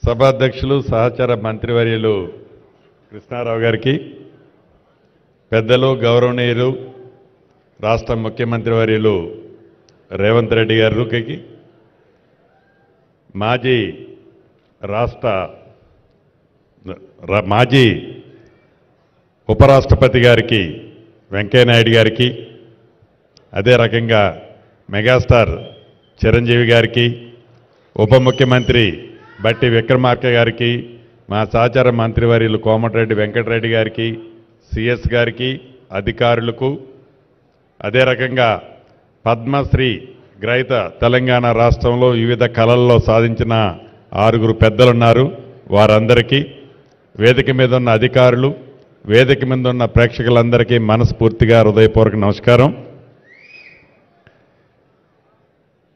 సభాధ్యక్షులు సహచర మంత్రివర్యులు కృష్ణారావు గారికి, పెద్దలు గౌరవనీయులు రాష్ట్ర ముఖ్యమంత్రి వర్యులు రేవంత్ రెడ్డి గారికి, మాజీ ఉపరాష్ట్రపతి గారికి వెంకయ్యనాయుడు గారికి, అదే రకంగా మెగాస్టార్ చిరంజీవి గారికి, ఉప ముఖ్యమంత్రి బట్టి విక్రమార్క గారికి, మా సహచర మంత్రివర్యులు కోమటిరెడ్డి వెంకటరెడ్డి గారికి, సిఎస్ గారికి, అధికారులకు, అదే రకంగా పద్మశ్రీ గ్రహీత తెలంగాణ రాష్ట్రంలో వివిధ కళల్లో సాధించిన 6 పెద్దలున్నారు. వారందరికీ, వేదిక మీద ఉన్న అధికారులు, వేదిక మీద ఉన్న ప్రేక్షకులందరికీ మనస్ఫూర్తిగా హృదయపూర్వక నమస్కారం.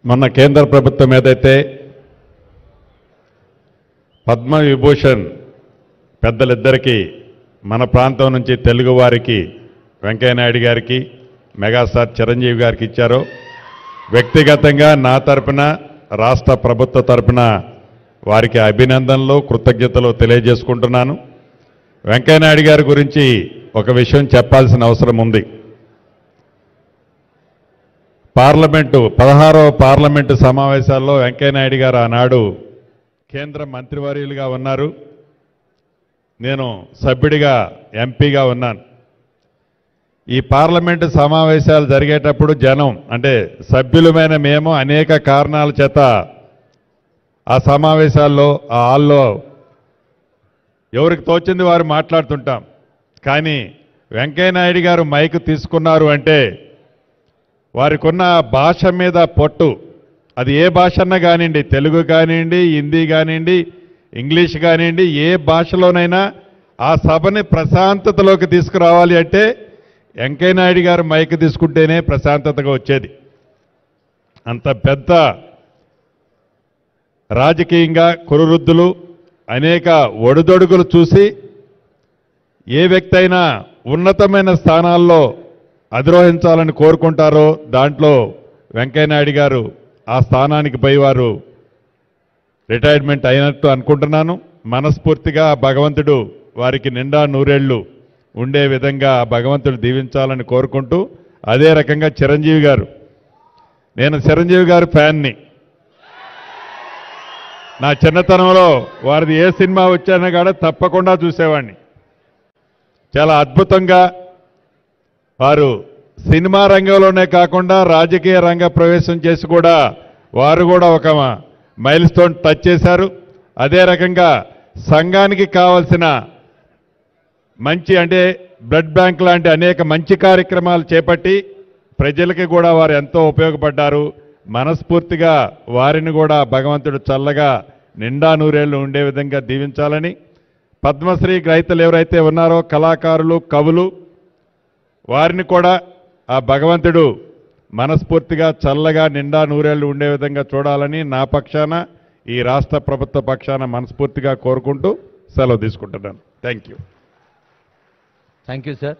మొన్న కేంద్ర ప్రభుత్వం ఏదైతే పద్మవిభూషణ్ పెద్దలిద్దరికీ మన ప్రాంతం నుంచి తెలుగు వారికి వెంకయ్యనాయుడు గారికి, మెగాస్టార్ చిరంజీవి గారికి ఇచ్చారో, వ్యక్తిగతంగా నా తరపున, రాష్ట్ర ప్రభుత్వ తరపున వారికి అభినందనలు, కృతజ్ఞతలు తెలియజేసుకుంటున్నాను. వెంకయ్యనాయుడు గారి గురించి ఒక విషయం చెప్పాల్సిన అవసరం ఉంది. 16వ పార్లమెంటు సమావేశాల్లో వెంకయ్యనాయుడు గారు ఆనాడు కేంద్ర మంత్రివర్యులుగా ఉన్నారు. నేను సభ్యుడిగా ఎంపీగా ఉన్నాను. ఈ పార్లమెంటు సమావేశాలు జరిగేటప్పుడు జనం అంటే సభ్యులమైన మేము అనేక కారణాల చేత ఆ సమావేశాల్లో, ఆ హాల్లో ఎవరికి తోచింది వారు మాట్లాడుతుంటాం. కానీ వెంకయ్యనాయుడు గారు మైక్ తీసుకున్నారు అంటే వారికి ఉన్న భాష మీద పొట్టు, అది ఏ భాష అన్నా కానివ్వండి, తెలుగు కానివ్వండి, హిందీ కానివ్వండి, ఇంగ్లీష్ కానివ్వండి, ఏ భాషలోనైనా ఆ సభని ప్రశాంతతలోకి తీసుకురావాలి అంటే వెంకయ్యనాయుడు గారు మైక్ తీసుకుంటేనే ప్రశాంతతగా వచ్చేది. అంత పెద్ద రాజకీయంగా కురువృద్ధులు, అనేక ఒడిదొడుగులు చూసి ఏ వ్యక్తి అయినా ఉన్నతమైన స్థానాల్లో అధిరోహించాలని కోరుకుంటారో దాంట్లో వెంకయ్యనాయుడు గారు ఆ స్థానానికి పోయి వారు రిటైర్మెంట్ అయినట్టు అనుకుంటున్నాను. మనస్ఫూర్తిగా భగవంతుడు వారికి నిండా నూరేళ్లు ఉండే విధంగా భగవంతుడు దీవించాలని కోరుకుంటూ, అదే రకంగా చిరంజీవి గారు, నేను చిరంజీవి గారి ఫ్యాన్ని. నా చిన్నతనంలో వారిది ఏ సినిమా వచ్చానో కూడా తప్పకుండా చూసేవాడిని. చాలా అద్భుతంగా వారు సినిమా రంగంలోనే కాకుండా రాజకీయ రంగ ప్రవేశం చేసి కూడా వారు కూడా ఒక మైల్ స్టోన్ టచ్ చేశారు. అదే రకంగా సంఘానికి కావాల్సిన మంచి అంటే బ్లడ్ బ్యాంక్ లాంటి అనేక మంచి కార్యక్రమాలు చేపట్టి ప్రజలకి కూడా వారు ఎంతో ఉపయోగపడ్డారు. మనస్ఫూర్తిగా వారిని కూడా భగవంతుడు చల్లగా నిండా నూరేళ్లు ఉండే విధంగా దీవించాలని, పద్మశ్రీ గ్రహీతలు ఎవరైతే ఉన్నారో కళాకారులు, కవులు, వారిని కూడా ఆ భగవంతుడు మనస్ఫూర్తిగా చల్లగా నిండా నూరేళ్లు ఉండే విధంగా చూడాలని నా పక్షాన, ఈ రాష్ట్ర ప్రభుత్వ పక్షాన మనస్ఫూర్తిగా కోరుకుంటూ సెలవు తీసుకుంటున్నాను. Thank you. Thank you sir.